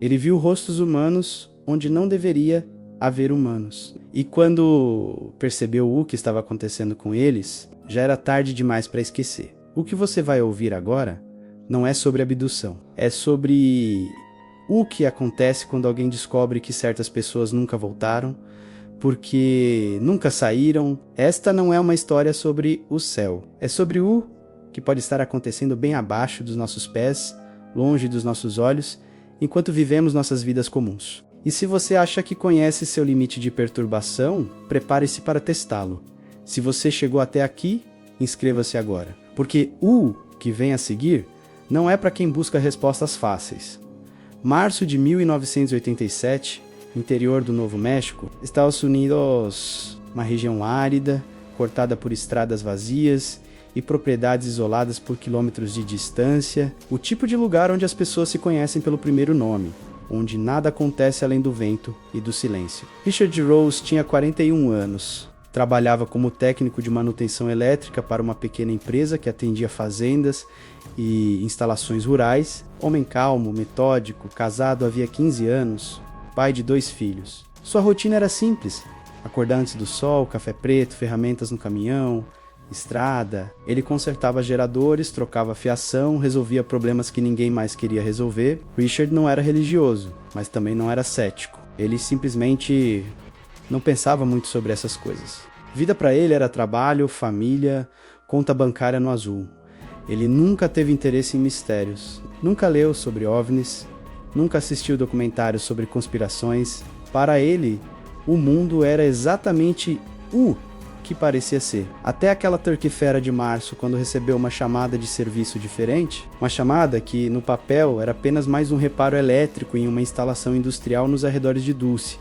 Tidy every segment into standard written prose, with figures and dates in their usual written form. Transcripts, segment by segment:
Ele viu rostos humanos onde não deveria haver humanos. E quando percebeu o que estava acontecendo com eles, já era tarde demais para esquecer. O que você vai ouvir agora não é sobre abdução. É sobre o que acontece quando alguém descobre que certas pessoas nunca voltaram, porque nunca saíram. Esta não é uma história sobre o céu. É sobre o que pode estar acontecendo bem abaixo dos nossos pés, longe dos nossos olhos, enquanto vivemos nossas vidas comuns. E se você acha que conhece seu limite de perturbação, prepare-se para testá-lo. Se você chegou até aqui, inscreva-se agora. Porque o que vem a seguir não é para quem busca respostas fáceis. Março de 1987, interior do Novo México, Estados Unidos, uma região árida, cortada por estradas vazias e propriedades isoladas por quilômetros de distância, o tipo de lugar onde as pessoas se conhecem pelo primeiro nome, onde nada acontece além do vento e do silêncio. Richard Rose tinha 41 anos. Trabalhava como técnico de manutenção elétrica para uma pequena empresa que atendia fazendas e instalações rurais. Homem calmo, metódico, casado havia 15 anos, pai de 2 filhos. Sua rotina era simples: acordar antes do sol, café preto, ferramentas no caminhão, estrada. Ele consertava geradores, trocava fiação, resolvia problemas que ninguém mais queria resolver. Richard não era religioso, mas também não era cético. Ele simplesmente não pensava muito sobre essas coisas. Vida para ele era trabalho, família, conta bancária no azul. Ele nunca teve interesse em mistérios, nunca leu sobre OVNIs, nunca assistiu documentários sobre conspirações. Para ele, o mundo era exatamente o que parecia ser. Até aquela terça-feira de março, quando recebeu uma chamada de serviço diferente, uma chamada que, no papel, era apenas mais um reparo elétrico em uma instalação industrial nos arredores de Dulce,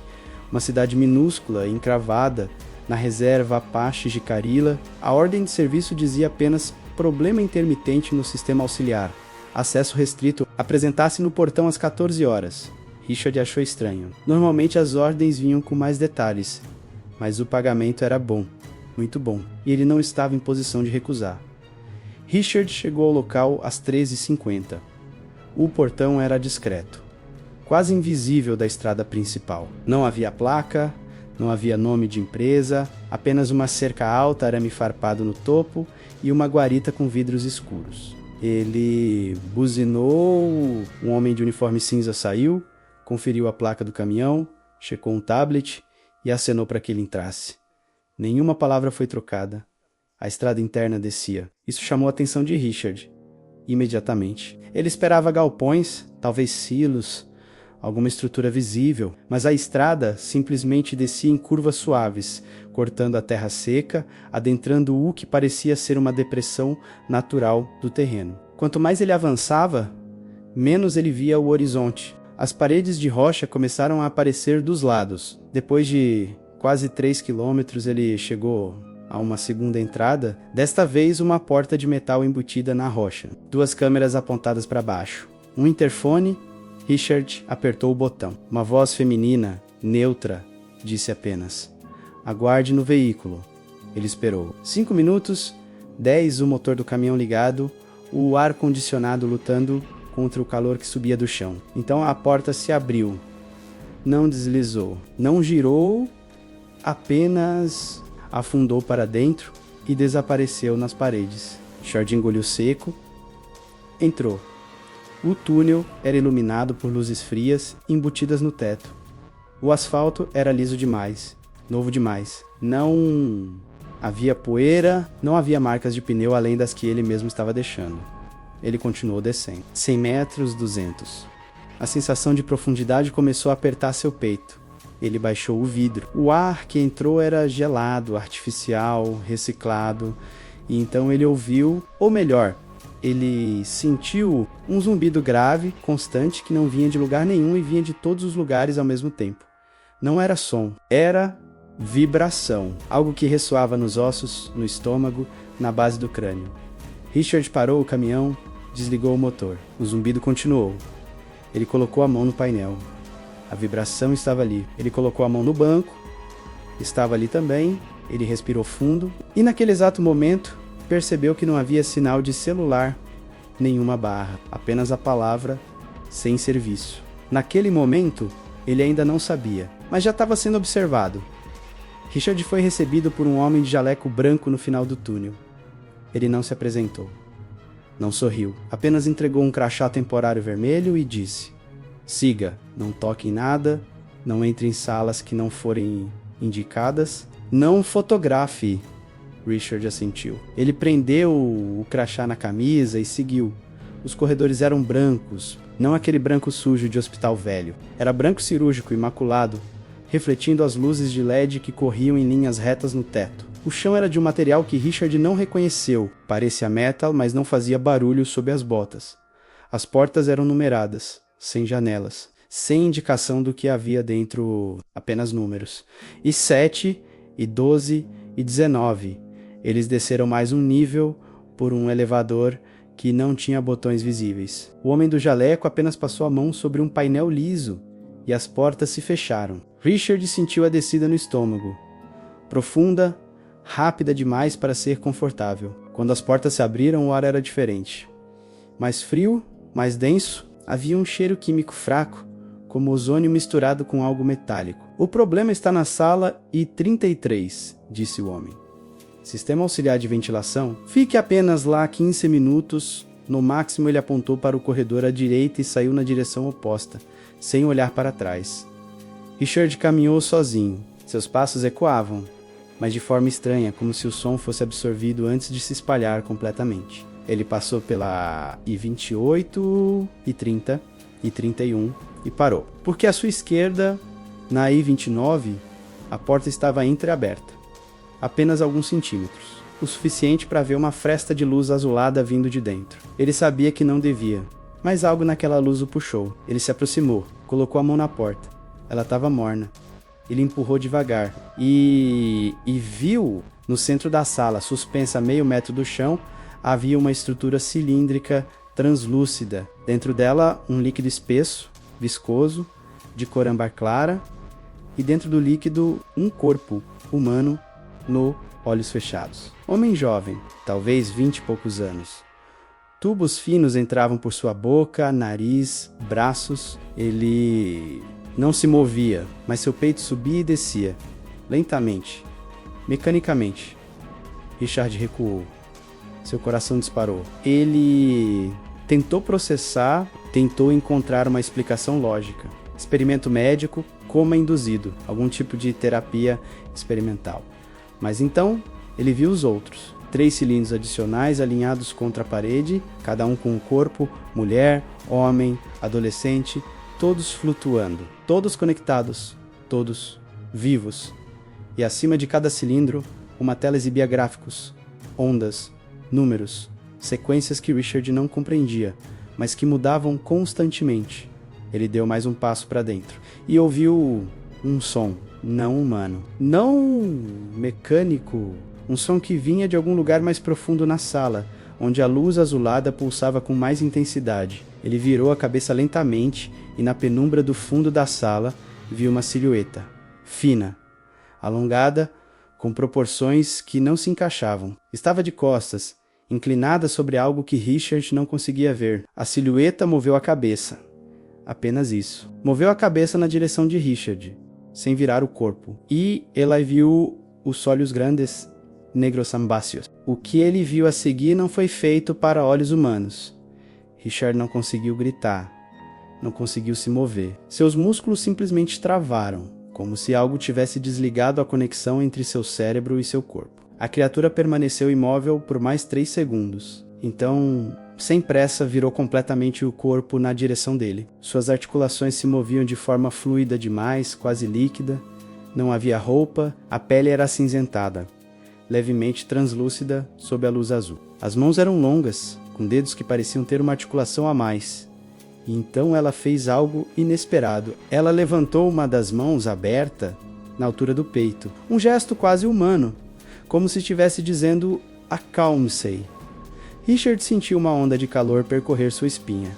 uma cidade minúscula e encravada na reserva Apache de Carilla. A ordem de serviço dizia apenas problema intermitente no sistema auxiliar. Acesso restrito. Apresentasse no portão às 14 horas. Richard achou estranho. Normalmente as ordens vinham com mais detalhes, mas o pagamento era bom, muito bom, e ele não estava em posição de recusar. Richard chegou ao local às 13h50. O portão era discreto, quase invisível da estrada principal. Não havia placa, não havia nome de empresa, apenas uma cerca alta, arame farpado no topo e uma guarita com vidros escuros. Ele buzinou, um homem de uniforme cinza saiu, conferiu a placa do caminhão, checou um tablet e acenou para que ele entrasse. Nenhuma palavra foi trocada. A estrada interna descia. Isso chamou a atenção de Richard, imediatamente. Ele esperava galpões, talvez silos, alguma estrutura visível, mas a estrada simplesmente descia em curvas suaves, cortando a terra seca, adentrando o que parecia ser uma depressão natural do terreno. Quanto mais ele avançava, menos ele via o horizonte. As paredes de rocha começaram a aparecer dos lados. Depois de quase 3 quilômetros, ele chegou a uma segunda entrada, desta vez uma porta de metal embutida na rocha. 2 câmeras apontadas para baixo. Um interfone. Richard apertou o botão. Uma voz feminina, neutra, disse apenas: "Aguarde no veículo." Ele esperou. 5 minutos, 10, o motor do caminhão ligado, o ar-condicionado lutando contra o calor que subia do chão. Então a porta se abriu. Não deslizou, não girou, apenas afundou para dentro e desapareceu nas paredes. Richard engoliu seco. Entrou. O túnel era iluminado por luzes frias embutidas no teto. O asfalto era liso demais, novo demais. Não havia poeira, não havia marcas de pneu além das que ele mesmo estava deixando. Ele continuou descendo. 100 metros, 200. A sensação de profundidade começou a apertar seu peito. Ele baixou o vidro. O ar que entrou era gelado, artificial, reciclado. E então ele ouviu, ou melhor, ele sentiu um zumbido grave, constante, que não vinha de lugar nenhum e vinha de todos os lugares ao mesmo tempo. Não era som, era vibração. Algo que ressoava nos ossos, no estômago, na base do crânio. Richard parou o caminhão, desligou o motor. O zumbido continuou. Ele colocou a mão no painel. A vibração estava ali. Ele colocou a mão no banco. Estava ali também. Ele respirou fundo. E naquele exato momento, percebeu que não havia sinal de celular, nenhuma barra, apenas a palavra sem serviço. Naquele momento, ele ainda não sabia, mas já estava sendo observado. Richard foi recebido por um homem de jaleco branco no final do túnel. Ele não se apresentou. Não sorriu, apenas entregou um crachá temporário vermelho e disse: siga, não toque em nada, não entre em salas que não forem indicadas, não fotografe. Richard assentiu. Ele prendeu o crachá na camisa e seguiu. Os corredores eram brancos, não aquele branco sujo de hospital velho. Era branco cirúrgico, imaculado, refletindo as luzes de LED que corriam em linhas retas no teto. O chão era de um material que Richard não reconheceu. Parecia metal, mas não fazia barulho sob as botas. As portas eram numeradas, sem janelas, sem indicação do que havia dentro, apenas números. E 7, e 12, e 19. Eles desceram mais um nível por um elevador que não tinha botões visíveis. O homem do jaleco apenas passou a mão sobre um painel liso e as portas se fecharam. Richard sentiu a descida no estômago. Profunda, rápida demais para ser confortável. Quando as portas se abriram, o ar era diferente. Mais frio, mais denso, havia um cheiro químico fraco, como ozônio misturado com algo metálico. O problema está na sala I-33, disse o homem. Sistema auxiliar de ventilação? Fique apenas lá 15 minutos. No máximo ele apontou para o corredor à direita e saiu na direção oposta, sem olhar para trás. Richard caminhou sozinho. Seus passos ecoavam, mas de forma estranha, como se o som fosse absorvido antes de se espalhar completamente. Ele passou pela I-28, I-30, I-31 e parou. Porque à sua esquerda, na I-29, a porta estava entreaberta. Apenas alguns centímetros, o suficiente para ver uma fresta de luz azulada vindo de dentro. Ele sabia que não devia, mas algo naquela luz o puxou. Ele se aproximou, colocou a mão na porta. Ela estava morna. Ele empurrou devagar e viu, no centro da sala, suspensa a meio metro do chão, havia uma estrutura cilíndrica translúcida. Dentro dela, um líquido espesso, viscoso, de cor âmbar clara, e dentro do líquido, um corpo humano olhos fechados. Homem jovem, talvez 20 e poucos anos. Tubos finos entravam por sua boca, nariz, braços. Ele não se movia, mas seu peito subia e descia, lentamente, mecanicamente. Richard recuou. Seu coração disparou. Ele tentou processar, tentou encontrar uma explicação lógica. Experimento médico, coma induzido, algum tipo de terapia experimental. Mas então, ele viu os outros. 3 cilindros adicionais alinhados contra a parede, cada um com um corpo, mulher, homem, adolescente, todos flutuando, todos conectados, todos vivos. E acima de cada cilindro, uma tela exibia gráficos, ondas, números, sequências que Richard não compreendia, mas que mudavam constantemente. Ele deu mais um passo para dentro e ouviu um som. Não humano, não mecânico, um som que vinha de algum lugar mais profundo na sala, onde a luz azulada pulsava com mais intensidade. Ele virou a cabeça lentamente e na penumbra do fundo da sala viu uma silhueta, fina, alongada, com proporções que não se encaixavam. Estava de costas, inclinada sobre algo que Richard não conseguia ver. A silhueta moveu a cabeça. Apenas isso. Moveu a cabeça na direção de Richard, sem virar o corpo. E ela viu os olhos grandes, negros ambáceos. O que ele viu a seguir não foi feito para olhos humanos. Richard não conseguiu gritar, não conseguiu se mover. Seus músculos simplesmente travaram, como se algo tivesse desligado a conexão entre seu cérebro e seu corpo. A criatura permaneceu imóvel por mais 3 segundos. Então, sem pressa, virou completamente o corpo na direção dele. Suas articulações se moviam de forma fluida demais, quase líquida. Não havia roupa, a pele era acinzentada, levemente translúcida sob a luz azul. As mãos eram longas, com dedos que pareciam ter uma articulação a mais. E então ela fez algo inesperado. Ela levantou uma das mãos aberta na altura do peito. Um gesto quase humano, como se estivesse dizendo acalme-se. Richard sentiu uma onda de calor percorrer sua espinha.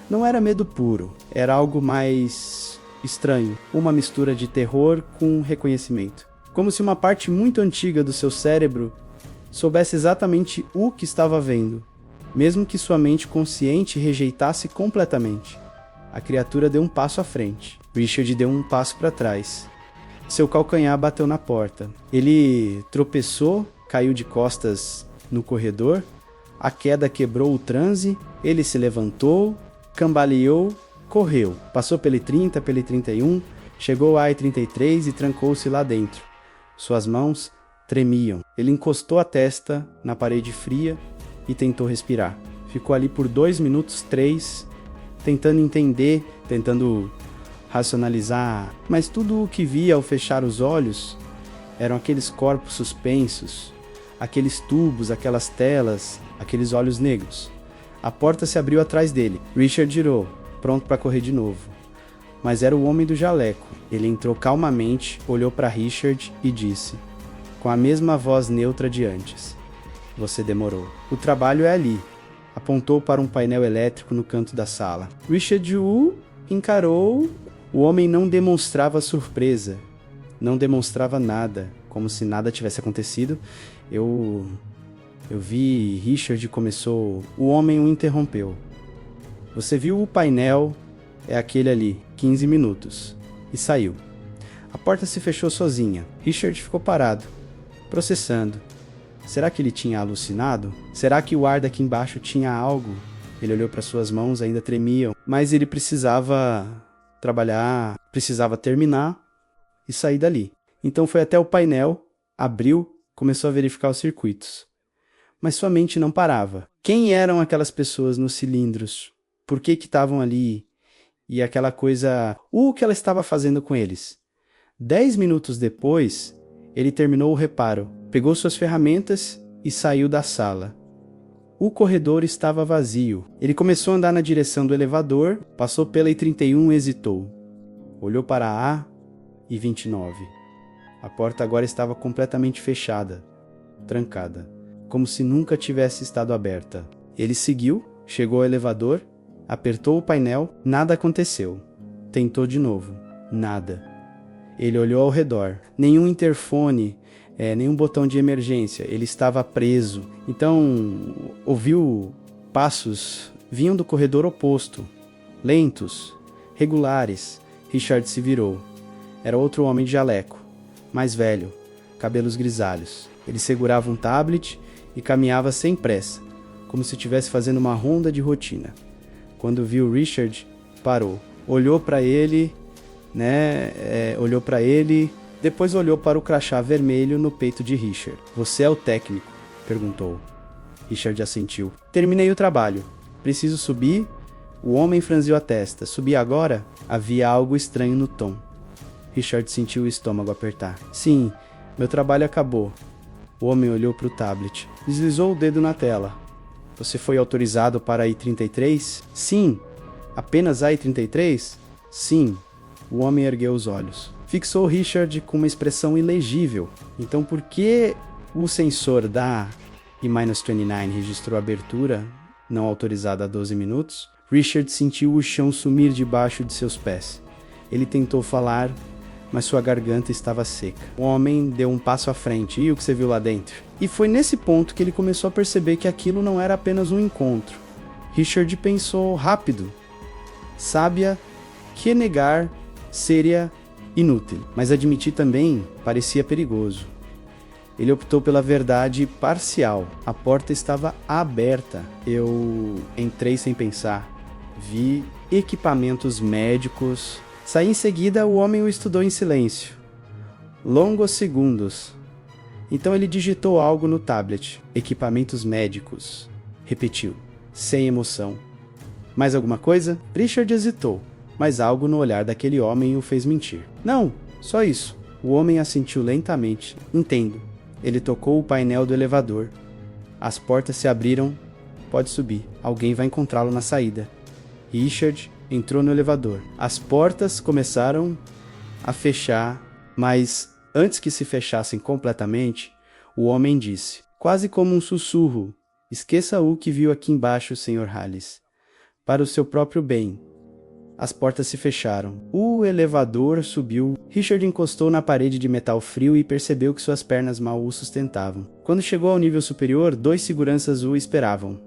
Não era medo puro, era algo mais estranho, uma mistura de terror com reconhecimento. Como se uma parte muito antiga do seu cérebro soubesse exatamente o que estava vendo, mesmo que sua mente consciente rejeitasse completamente. A criatura deu um passo à frente. Richard deu um passo para trás. Seu calcanhar bateu na porta. Ele tropeçou, caiu de costas no corredor. A queda quebrou o transe. Ele se levantou, cambaleou, correu. Passou pelo 30, pelo 31, chegou à I-33 e trancou-se lá dentro. Suas mãos tremiam. Ele encostou a testa na parede fria e tentou respirar. Ficou ali por 2 minutos, 3, tentando entender, tentando racionalizar. Mas tudo o que via ao fechar os olhos eram aqueles corpos suspensos, aqueles tubos, aquelas telas, aqueles olhos negros. A porta se abriu atrás dele. Richard girou, pronto para correr de novo. Mas era o homem do jaleco. Ele entrou calmamente, olhou para Richard e disse, com a mesma voz neutra de antes: "Você demorou. O trabalho é ali." Apontou para um painel elétrico no canto da sala. Richard o encarou. O homem não demonstrava surpresa. Não demonstrava nada, como se nada tivesse acontecido. Eu vi Richard começou... O homem o interrompeu. "Você viu o painel? É aquele ali, 15 minutos." E saiu. A porta se fechou sozinha. Richard ficou parado, processando. Será que ele tinha alucinado? Será que o ar daqui embaixo tinha algo? Ele olhou para suas mãos, ainda tremiam, mas ele precisava trabalhar, precisava terminar e sair dali. Então foi até o painel, abriu, começou a verificar os circuitos. Mas sua mente não parava. Quem eram aquelas pessoas nos cilindros? Por que estavam ali? E aquela coisa... O que ela estava fazendo com eles? 10 minutos depois, ele terminou o reparo, pegou suas ferramentas e saiu da sala. O corredor estava vazio. Ele começou a andar na direção do elevador, passou pela I-31 e hesitou. Olhou para a I-29. A porta agora estava completamente fechada, trancada, como se nunca tivesse estado aberta. Ele seguiu, chegou ao elevador, apertou o painel, nada aconteceu. Tentou de novo, nada. Ele olhou ao redor, nenhum interfone, nenhum botão de emergência, ele estava preso. Então, ouviu passos, vinham do corredor oposto, lentos, regulares. Richard se virou. Era outro homem de jaleco, mais velho, cabelos grisalhos. Ele segurava um tablet e caminhava sem pressa, como se estivesse fazendo uma ronda de rotina. Quando viu Richard, parou, olhou para ele, depois olhou para o crachá vermelho no peito de Richard. "Você é o técnico?" perguntou. Richard assentiu. "Terminei o trabalho. Preciso subir?" O homem franziu a testa. "Subir agora?" Havia algo estranho no tom. Richard sentiu o estômago apertar. "Sim, meu trabalho acabou." O homem olhou para o tablet. Deslizou o dedo na tela. "Você foi autorizado para a I-33? "Sim." "Apenas a I-33? "Sim." O homem ergueu os olhos. Fixou Richard com uma expressão ilegível. Então por que o sensor da I-29 registrou a abertura não autorizada há 12 minutos? Richard sentiu o chão sumir debaixo de seus pés. Ele tentou falar, mas sua garganta estava seca. O homem deu um passo à frente. "E o que você viu lá dentro?" E foi nesse ponto que ele começou a perceber que aquilo não era apenas um encontro. Richard pensou rápido. Sábia, que negar seria inútil, mas admitir também parecia perigoso. Ele optou pela verdade parcial. A porta estava aberta. Eu entrei sem pensar. Vi equipamentos médicos. Saí em seguida, o homem o estudou em silêncio. Longos segundos. Então ele digitou algo no tablet. "Equipamentos médicos." Repetiu, sem emoção. "Mais alguma coisa?" Richard hesitou, mas algo no olhar daquele homem o fez mentir. "Não, só isso." O homem assentiu lentamente. "Entendo." Ele tocou o painel do elevador. As portas se abriram. "Pode subir. Alguém vai encontrá-lo na saída." Richard entrou no elevador. As portas começaram a fechar, mas antes que se fechassem completamente, o homem disse, quase como um sussurro: "Esqueça o que viu aqui embaixo, Sr. Hallis. Para o seu próprio bem." As portas se fecharam. O elevador subiu. Richard encostou na parede de metal frio e percebeu que suas pernas mal o sustentavam. Quando chegou ao nível superior, 2 seguranças o esperavam.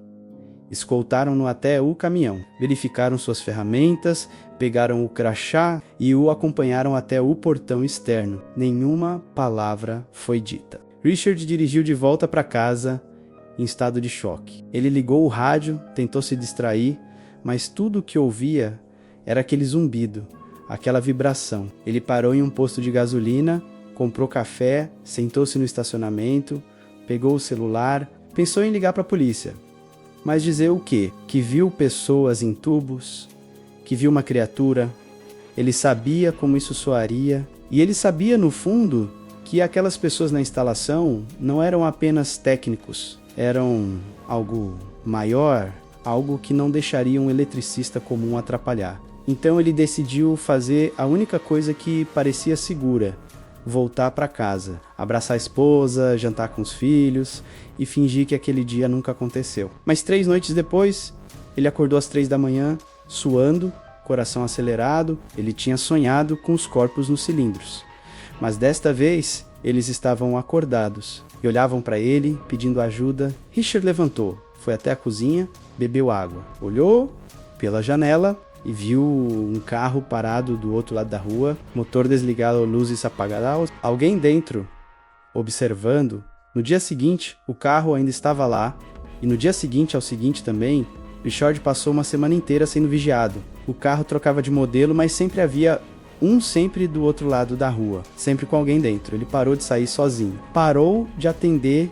Escoltaram-no até o caminhão, verificaram suas ferramentas, pegaram o crachá e o acompanharam até o portão externo. Nenhuma palavra foi dita. Richard dirigiu de volta para casa em estado de choque. Ele ligou o rádio, tentou se distrair, mas tudo o que ouvia era aquele zumbido, aquela vibração. Ele parou em um posto de gasolina, comprou café, sentou-se no estacionamento, pegou o celular, pensou em ligar para a polícia. Mas dizer o quê? Que viu pessoas em tubos, que viu uma criatura. Ele sabia como isso soaria, e ele sabia no fundo que aquelas pessoas na instalação não eram apenas técnicos, eram algo maior, algo que não deixaria um eletricista comum atrapalhar. Então ele decidiu fazer a única coisa que parecia segura: voltar para casa, abraçar a esposa, jantar com os filhos e fingir que aquele dia nunca aconteceu. Mas 3 noites depois, ele acordou às 3 da manhã, suando, coração acelerado. Ele tinha sonhado com os corpos nos cilindros. Mas desta vez, eles estavam acordados e olhavam para ele, pedindo ajuda. Richard levantou, foi até a cozinha, bebeu água, olhou pela janela e viu um carro parado do outro lado da rua, motor desligado, luzes apagadas, alguém dentro, observando. No dia seguinte, o carro ainda estava lá, e no dia seguinte ao seguinte também, Richard passou uma semana inteira sendo vigiado. O carro trocava de modelo, mas sempre havia sempre do outro lado da rua, sempre com alguém dentro. Ele parou de sair sozinho. Parou de atender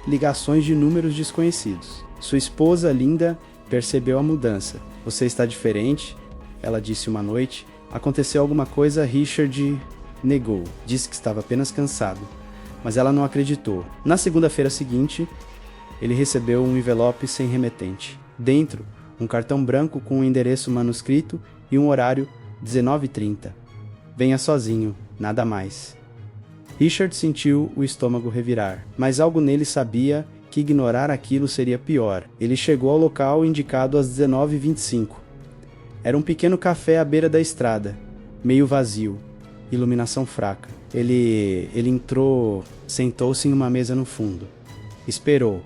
ligações de números desconhecidos. Sua esposa, Linda, percebeu a mudança. Você está diferente, ela disse uma noite. Aconteceu alguma coisa, Richard negou. Disse que estava apenas cansado, mas ela não acreditou. Na segunda-feira seguinte, ele recebeu um envelope sem remetente. Dentro, um cartão branco com um endereço manuscrito e um horário 19h30. Venha sozinho, nada mais. Richard sentiu o estômago revirar, mas algo nele sabia que ignorar aquilo seria pior. Ele chegou ao local indicado às 19h25. Era um pequeno café à beira da estrada, meio vazio, iluminação fraca. Ele entrou, sentou-se em uma mesa no fundo. Esperou.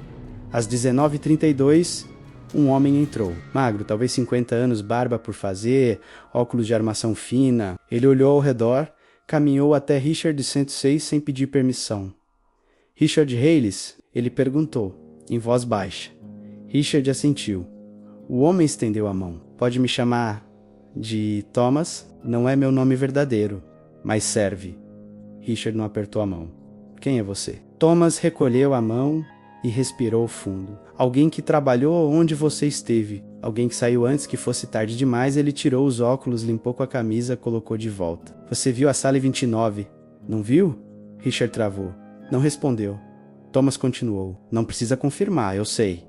Às 19h32, um homem entrou. Magro, talvez 50 anos, barba por fazer, óculos de armação fina. Ele olhou ao redor, caminhou até Richard 106 sem pedir permissão. Richard Hayles? Ele perguntou, em voz baixa. Richard assentiu. O homem estendeu a mão. Pode me chamar de Thomas? Não é meu nome verdadeiro, mas serve. Richard não apertou a mão. Quem é você? Thomas recolheu a mão e respirou fundo. Alguém que trabalhou onde você esteve. Alguém que saiu antes que fosse tarde demais. Ele tirou os óculos, limpou com a camisa, colocou de volta. Você viu a sala 29, não viu? Richard travou. Não respondeu. Thomas continuou. Não precisa confirmar, eu sei.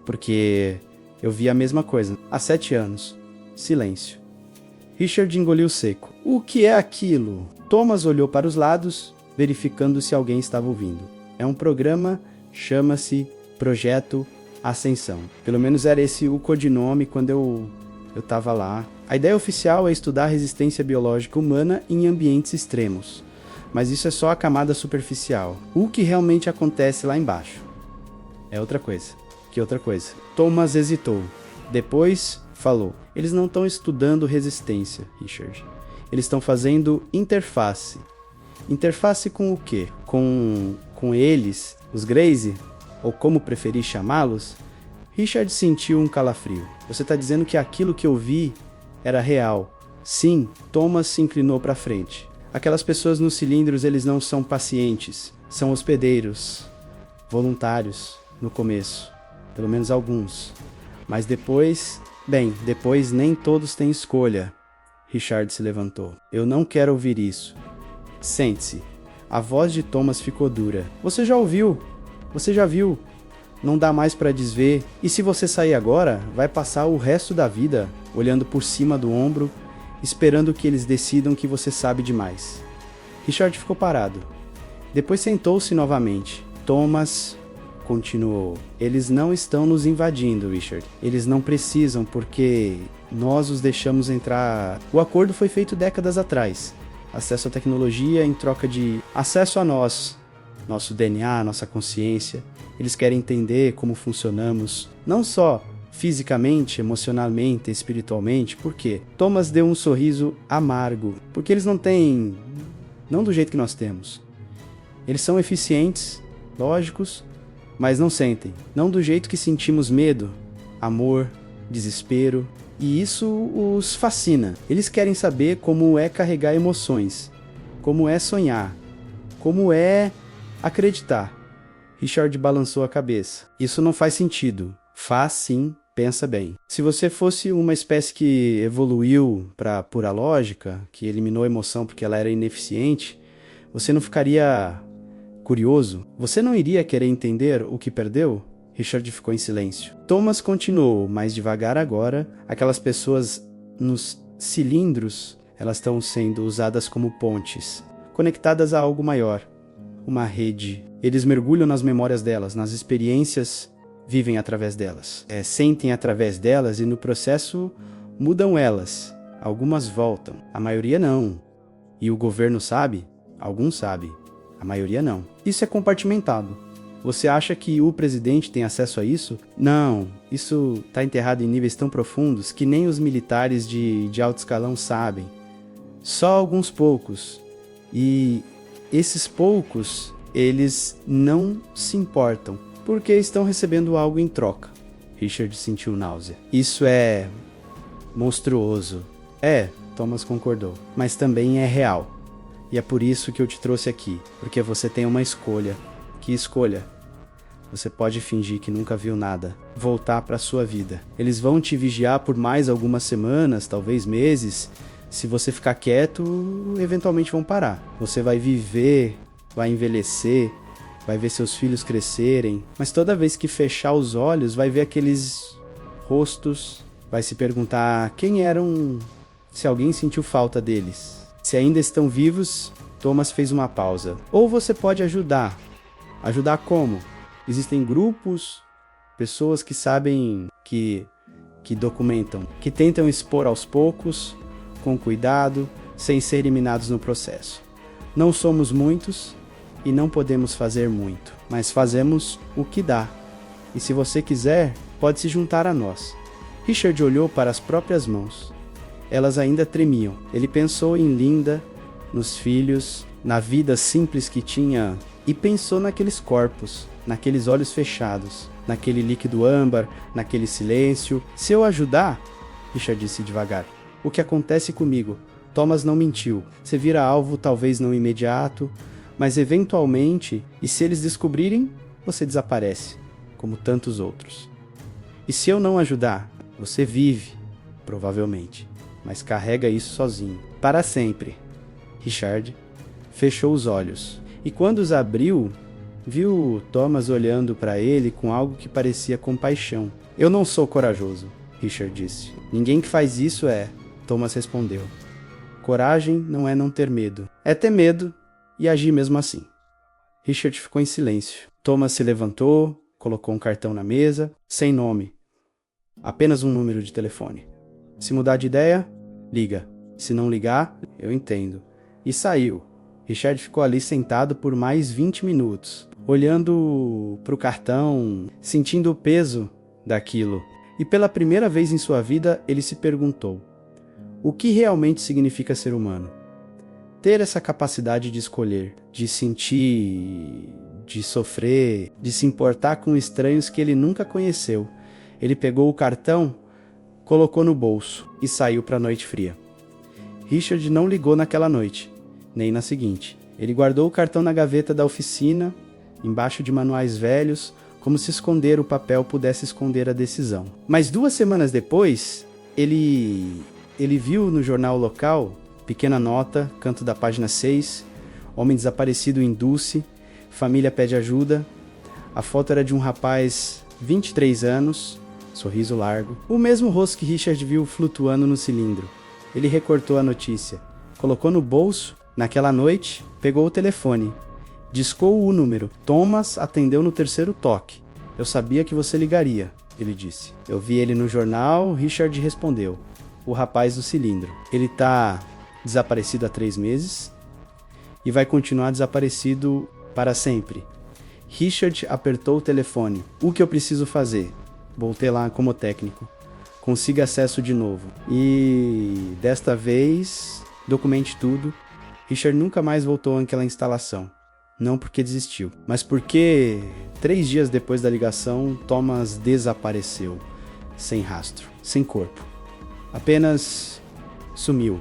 Porque eu vi a mesma coisa. Há 7 anos. Silêncio. Richard engoliu seco. O que é aquilo? Thomas olhou para os lados, verificando se alguém estava ouvindo. É um programa, chama-se Projeto Ascensão. Pelo menos era esse o codinome quando eu estava lá. A ideia oficial é estudar a resistência biológica humana em ambientes extremos. Mas isso é só a camada superficial. O que realmente acontece lá embaixo é outra coisa. Que outra coisa? Thomas hesitou. Depois falou. Eles não estão estudando resistência, Richard. Eles estão fazendo interface. Interface com o quê? Com eles, os Gracie? Ou como preferir chamá-los? Richard sentiu um calafrio. Você está dizendo que aquilo que eu vi era real? Sim, Thomas se inclinou para frente. Aquelas pessoas nos cilindros, eles não são pacientes, são hospedeiros, voluntários, no começo, pelo menos alguns. Mas depois nem todos têm escolha. Richard se levantou. Eu não quero ouvir isso. Sente-se. A voz de Thomas ficou dura. Você já ouviu? Você já viu? Não dá mais para desver. E se você sair agora, vai passar o resto da vida olhando por cima do ombro, esperando que eles decidam que você sabe demais. Richard ficou parado. Depois sentou-se novamente. Thomas continuou. Eles não estão nos invadindo, Richard. Eles não precisam, porque nós os deixamos entrar. O acordo foi feito décadas atrás. Acesso à tecnologia em troca de acesso a nós. nosso DNA, nossa consciência. Eles querem entender como funcionamos, não só fisicamente, emocionalmente, espiritualmente. Por quê? Thomas deu um sorriso amargo, porque eles não têm, não do jeito que nós temos. Eles são eficientes, lógicos, mas não sentem, não do jeito que sentimos medo, amor, desespero, e isso os fascina. Eles querem saber como é carregar emoções, como é sonhar, como é acreditar. Richard balançou a cabeça. Isso não faz sentido. Faz sim, pensa bem. Se você fosse uma espécie que evoluiu para pura lógica, que eliminou a emoção porque ela era ineficiente, você não ficaria curioso? Você não iria querer entender o que perdeu? Richard ficou em silêncio. Thomas continuou, mais devagar agora. Aquelas pessoas nos cilindros, elas estão sendo usadas como pontes, conectadas a algo maior, uma rede. Eles mergulham nas memórias delas, nas experiências, vivem através delas, sentem através delas e no processo mudam elas. Algumas voltam, a maioria não. E o governo sabe? Alguns sabem, a maioria não. Isso é compartimentado. Você acha que o presidente tem acesso a isso? Não, isso está enterrado em níveis tão profundos que nem os militares de alto escalão sabem. Só alguns poucos. E esses poucos, eles não se importam, porque estão recebendo algo em troca. Richard sentiu náusea. Isso é monstruoso. Thomas concordou, mas também é real. E é por isso que eu te trouxe aqui, porque você tem uma escolha. Que escolha? Você pode fingir que nunca viu nada, voltar para sua vida. Eles vão te vigiar por mais algumas semanas, talvez meses. Se você ficar quieto, eventualmente vão parar. Você vai viver, vai envelhecer, vai ver seus filhos crescerem, mas toda vez que fechar os olhos, vai ver aqueles rostos, vai se perguntar quem eram, se alguém sentiu falta deles. Se ainda estão vivos, Thomas fez uma pausa. Ou você pode ajudar. Ajudar como? Existem grupos, pessoas que sabem, que documentam, que tentam expor aos poucos, com cuidado, sem ser eliminados no processo. Não somos muitos e não podemos fazer muito, mas fazemos o que dá. E se você quiser, pode se juntar a nós. Richard olhou para as próprias mãos. Elas ainda tremiam. Ele pensou em Linda, nos filhos, na vida simples que tinha e pensou naqueles corpos, naqueles olhos fechados, naquele líquido âmbar, naquele silêncio. Se eu ajudar, Richard disse devagar, o que acontece comigo? Thomas não mentiu. Você vira alvo talvez não imediato, mas eventualmente, e se eles descobrirem, você desaparece, como tantos outros. E se eu não ajudar, você vive, provavelmente, mas carrega isso sozinho, para sempre. Richard fechou os olhos, e quando os abriu, viu Thomas olhando para ele com algo que parecia compaixão. Eu não sou corajoso, Richard disse. Ninguém que faz isso é, Thomas respondeu. Coragem não é não ter medo, é ter medo e agir mesmo assim. Richard ficou em silêncio. Thomas se levantou, colocou um cartão na mesa, sem nome, apenas um número de telefone. Se mudar de ideia, liga. Se não ligar, eu entendo. E saiu. Richard ficou ali sentado por mais 20 minutos, olhando para o cartão, sentindo o peso daquilo. E pela primeira vez em sua vida, ele se perguntou: o que realmente significa ser humano? Ter essa capacidade de escolher, de sentir, de sofrer, de se importar com estranhos que ele nunca conheceu. Ele pegou o cartão, colocou no bolso e saiu para a noite fria. Richard não ligou naquela noite, nem na seguinte. Ele guardou o cartão na gaveta da oficina, embaixo de manuais velhos, como se esconder o papel pudesse esconder a decisão. Mas 2 semanas depois, ele viu no jornal local, pequena nota, canto da página 6, homem desaparecido em Dulce, família pede ajuda. A foto era de um rapaz, 23 anos, sorriso largo, o mesmo rosto que Richard viu flutuando no cilindro. Ele recortou a notícia, colocou no bolso. Naquela noite, pegou o telefone, discou o número. Thomas atendeu no 3º toque. Eu sabia que você ligaria, ele disse. Eu vi ele no jornal, Richard respondeu. O rapaz do cilindro. Ele tá desaparecido há 3 meses e vai continuar desaparecido para sempre. Richard apertou o telefone. O que eu preciso fazer? Voltei lá como técnico. Consiga acesso de novo. E desta vez, documente tudo. Richard nunca mais voltou àquela instalação. Não porque desistiu, mas porque 3 dias depois da ligação, Thomas desapareceu. Sem rastro, sem corpo. Apenas sumiu.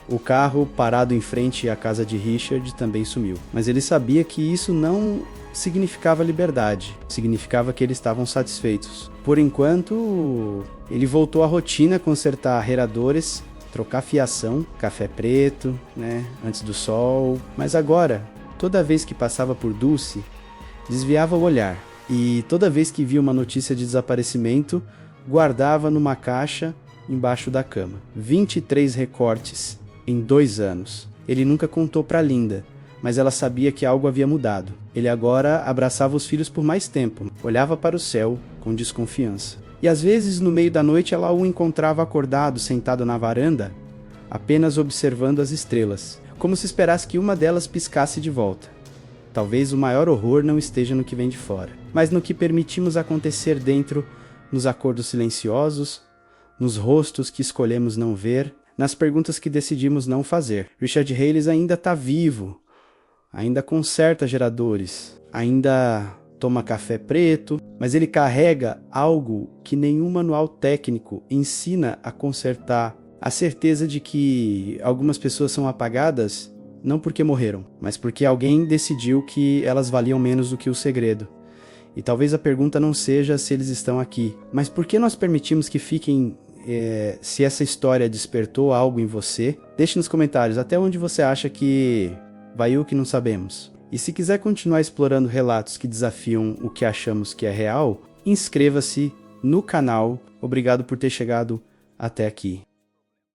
O carro parado em frente à casa de Richard também sumiu. Mas ele sabia que isso não significava liberdade. Significava que eles estavam satisfeitos. Por enquanto, ele voltou à rotina, consertar arredores, trocar fiação, café preto, antes do sol. Mas agora, toda vez que passava por Dulce, desviava o olhar. E toda vez que via uma notícia de desaparecimento, guardava numa caixa embaixo da cama. 23 recortes em 2 anos. Ele nunca contou para Linda, mas ela sabia que algo havia mudado. Ele agora abraçava os filhos por mais tempo, olhava para o céu com desconfiança. E às vezes, no meio da noite, ela o encontrava acordado, sentado na varanda, apenas observando as estrelas, como se esperasse que uma delas piscasse de volta. Talvez o maior horror não esteja no que vem de fora, mas no que permitimos acontecer dentro, nos acordos silenciosos, nos rostos que escolhemos não ver, nas perguntas que decidimos não fazer. Richard Halis ainda está vivo, ainda conserta geradores, ainda toma café preto, mas ele carrega algo que nenhum manual técnico ensina a consertar. A certeza de que algumas pessoas são apagadas não porque morreram, mas porque alguém decidiu que elas valiam menos do que o segredo. E talvez a pergunta não seja se eles estão aqui, mas por que nós permitimos que fiquem. Se essa história despertou algo em você, deixe nos comentários até onde você acha que vai o que não sabemos. E se quiser continuar explorando relatos que desafiam o que achamos que é real, inscreva-se no canal. Obrigado por ter chegado até aqui.